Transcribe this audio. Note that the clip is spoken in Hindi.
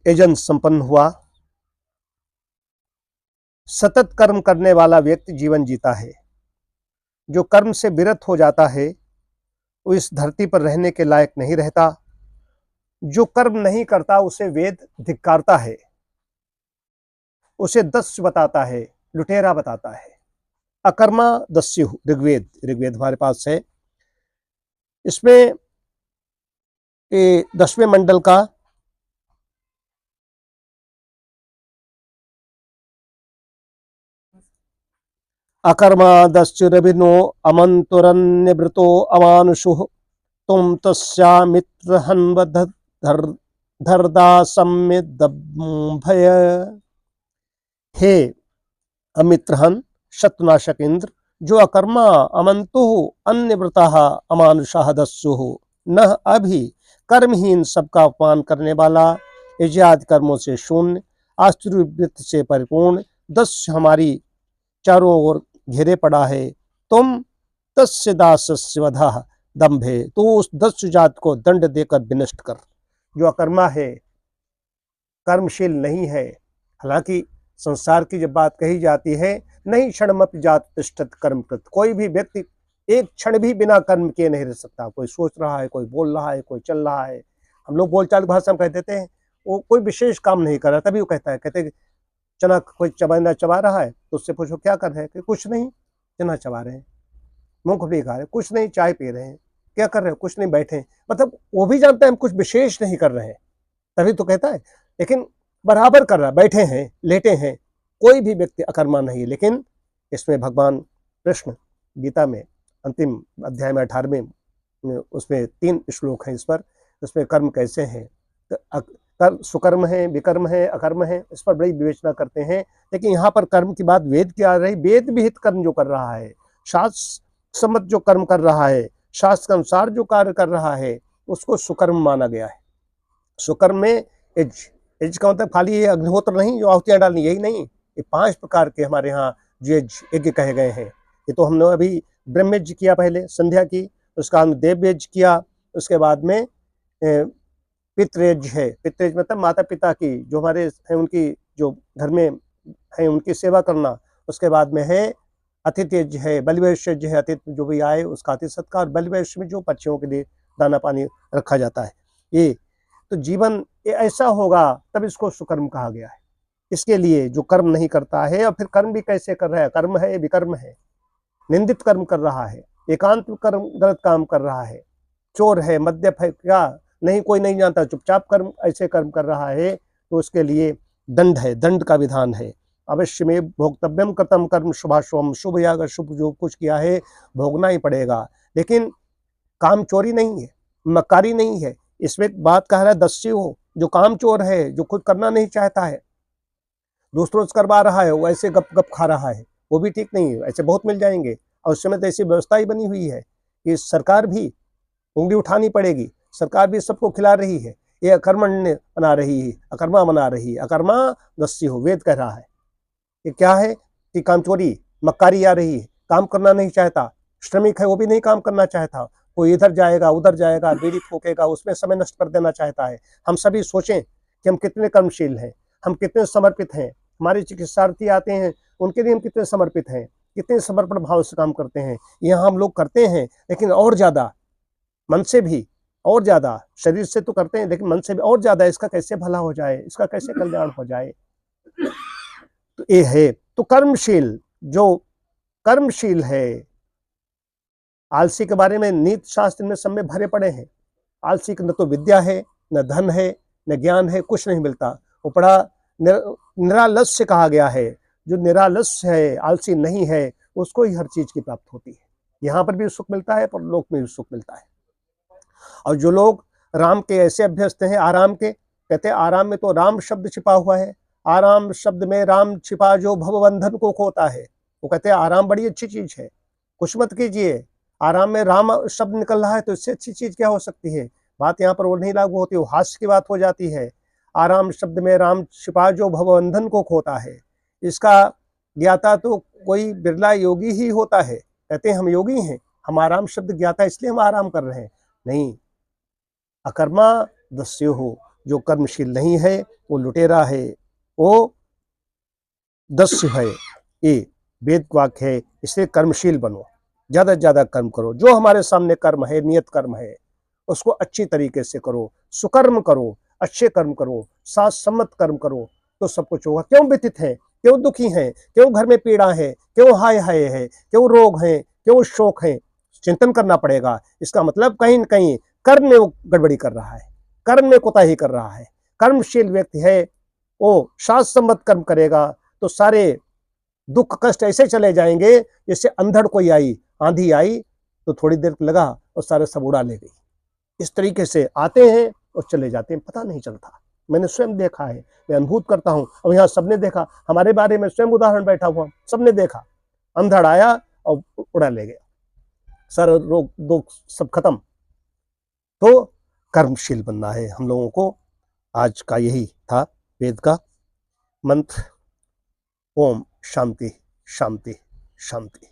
एजन संपन्न हुआ। सतत कर्म करने वाला व्यक्ति जीवन जीता है। जो कर्म से विरत हो जाता है वो इस धरती पर रहने के लायक नहीं रहता। जो कर्म नहीं करता उसे वेद धिक्कारता है, उसे दस्य बताता है, लुटेरा बताता है। अकर्मा दस्यु ऋग्वेद, ऋग्वेद हमारे पास है। इसमें 10वें मंडल का अकर्मा दस्युरभिनो अमंतुरन्निवृतो अमानुषुः तुम तस्यामित्र हन्वधर्दा सम्मिदभय। हे अमित्रहन शत्रुनाशक इंद्र, जो अकर्मा अमंतु अन्यव्रता अमानुषा दस्यु न अभी कर्महीन सबका अपमान करने वाला, इज्याद कर्मों से शून्य, आश्चर्यवृत्त से परिपूर्ण दस्य हमारी चारों ओर घेरे पड़ा है। तुम तस्य दासस्य वधा दंभे, तो उस दस्य जात को दंड देकर विनष्ट कर। जो अकर्मा है, कर्मशील नहीं है। हालांकि संसार की जब बात कही जाती है, नहीं क्षणमपि जात तिष्ठत कर्मकृत, कोई भी व्यक्ति एक क्षण भी बिना कर्म किए नहीं रह सकता। कोई सोच रहा है, कोई बोल रहा है, कोई चल रहा है। हम लोग बोलचाल भाषा में कह देते हैं वो कोई विशेष काम नहीं कर रहा, तभी वो कहता है, कहते चना कोई चबा रहा है तो उससे पूछो क्या कर रहे हैं, कि कुछ नहीं, चना चबा रहे हैं। मूंगफली खा रहे हैं, कुछ नहीं, चाय पी रहे हैं। क्या कर रहे हैं, कुछ नहीं, बैठे। मतलब वो भी जानता है हम कुछ विशेष नहीं कर रहे हैं, तभी तो कहता है। लेकिन बराबर कर रहा, बैठे हैं, लेटे हैं, कोई भी व्यक्ति अकर्मा नहीं है। लेकिन इसमें भगवान कृष्ण गीता में अंतिम अध्याय में 18वें उसमें 3 श्लोक हैं इस पर। उसमें कर्म कैसे हैं, सुकर्म है, विकर्म है, अकर्म है, इस पर बड़ी विवेचना करते हैं। लेकिन यहाँ पर कर्म की बात वेद की आ रही। वेद विहित कर्म जो कर रहा है, शास्त्र सम्मत जो कर्म कर रहा है, शास्त्र के अनुसार जो कार्य कर रहा है, उसको सुकर्म माना गया है। सुकर्म में यज्ञ का मतलब खाली ये अग्निहोत्र नहीं, जो आहुतियां डालनी, यही नहीं। ये 5 प्रकार के हमारे यहाँ जो यज्ञ कहे गए हैं। ये तो हमने अभी ब्रह्म यज्ञ किया, पहले संध्या की, उसका हमने देव यज्ञ किया, उसके बाद में पितृयज्ञ है। पितृयज्ञ मतलब माता पिता की जो हमारे हैं, उनकी जो घर में है उनकी सेवा करना। उसके बाद में है अतिथि यज्ञ है, बलिवैश्य यज्ञ है, अतिथि जो भी आए उसका अतिथि सत्कार। बलिवैश्य में जो पक्षियों के लिए दाना पानी रखा जाता है। ये तो जीवन ऐसा होगा, तब इसको सुकर्म कहा गया है। इसके लिए जो कर्म नहीं करता है, और फिर कर्म भी कैसे कर रहा है, कर्म है विकर्म है, निंदित कर्म कर रहा है, एकांत कर्म गलत काम कर रहा है, चोर है, मद्यप है, क्या नहीं, कोई नहीं जानता, चुपचाप कर्म ऐसे कर्म कर रहा है, तो उसके लिए दंड है, दंड का विधान है। अवश्य में भोक्तव्यम कृतम कर्म शुभाशुभम, शुभ या अगर शुभ जो कुछ किया है भोगना ही पड़ेगा। लेकिन काम चोरी नहीं है, मक्कारी नहीं है। इसमें बात कह रहा है दस्यु हो, जो काम चोर है, जो खुद करना नहीं चाहता है, दूसरों से करवा रहा है, वो ऐसे गप गप खा रहा है, वो भी ठीक नहीं है। ऐसे बहुत मिल जाएंगे। और उस समय तो ऐसी व्यवस्था ही बनी हुई है कि सरकार भी उंगली उठानी पड़ेगी, सरकार भी सबको खिला रही है। ये अकर्मण्य बना रही है, अकर्मा बना रही है। अकर्मा दस्यु हो, वेद कह रहा है। ये क्या है कि कामचोरी मक्कारी आ रही है, काम करना नहीं चाहता, श्रमिक है वो भी नहीं काम करना चाहता, कोई इधर जाएगा उधर जाएगा, बीड़ी फूकेगा, उसमें समय नष्ट कर देना चाहता है। हम सभी सोचें कि हम कितने कर्मशील हैं, हम कितने समर्पित हैं। हमारे चिकित्सार्थी आते हैं, उनके लिए हम कितने समर्पित हैं, कितने समर्पण भाव से काम करते हैं। यहाँ हम लोग करते हैं, लेकिन और ज़्यादा मन से भी, और ज़्यादा शरीर से तो करते हैं, लेकिन मन से भी और ज़्यादा इसका कैसे भला हो जाए, इसका कैसे कल्याण हो जाए। तो ये है। तो कर्मशील, जो कर्मशील है, आलसी के बारे में नीति शास्त्र में सब में भरे पड़े हैं। आलसी को न तो विद्या है, न धन है, न ज्ञान है, कुछ नहीं मिलता। वो बड़ा निरालस्य कहा गया है। जो निरालस्य है, आलसी नहीं है, उसको ही हर चीज की प्राप्त होती है। यहाँ पर भी सुख मिलता है, परलोक में भी सुख मिलता है। और जो लोग राम के ऐसे अभ्यस्त हैं, आराम के, कहते हैं आराम में तो राम शब्द छिपा हुआ है। आराम शब्द में राम छिपा जो भवबंधन को खोता है। वो कहते हैं आराम बड़ी अच्छी चीज है, कुछ मत कीजिए। आराम में राम शब्द निकल रहा है तो इससे अच्छी चीज क्या हो सकती है। बात यहाँ पर वो नहीं लागू होती, वो हास्य की बात हो जाती है। आराम शब्द में राम छिपा जो भवबंधन को खोता है, इसका ज्ञाता तो कोई बिरला योगी ही होता है। कहते हैं हम योगी हैं, हम आराम शब्द ज्ञाता इसलिए हम आराम कर रहे हैं। नहीं, अकर्मा दस्यु हो, जो कर्मशील नहीं है वो लुटेरा है, वो दस्यु है। ये वेद वाक्य है। इसलिए कर्मशील बनो, ज्यादा से ज्यादा कर्म करो। जो हमारे सामने कर्म है, नियत कर्म है, उसको अच्छी तरीके से करो, सुकर्म करो, अच्छे कर्म करो, साथ सम्मत कर्म करो, तो सब कुछ होगा। क्यों व्यथित है, क्यों दुखी है, क्यों घर में पीड़ा है, क्यों हाय हाय है, क्यों रोग है, क्यों शोक है, चिंतन करना पड़ेगा। इसका मतलब कहीं न कहीं कर्म में वो गड़बड़ी कर रहा है, कर्म में कोताही कर रहा है। कर्मशील व्यक्ति है, वो शास्त्र सम्मत कर्म करेगा तो सारे दुख कष्ट ऐसे चले जाएंगे जैसे अंधड़ कोई आई, आंधी आई तो थोड़ी देर लगा और सारे सब उड़ा ले गई। इस तरीके से आते हैं और चले जाते हैं, पता नहीं चलता। मैंने स्वयं देखा है, मैं अनुभूत करता हूँ। और यहाँ सबने देखा, हमारे बारे में स्वयं उदाहरण बैठा हुआ, सबने देखा, अंधड़ आया और उड़ा ले गया, सारे रोग दुख सब खत्म। तो कर्मशील बनना है हम लोगों को। आज का यही था वेद का मंत्र। ओम शांति शांति शांति।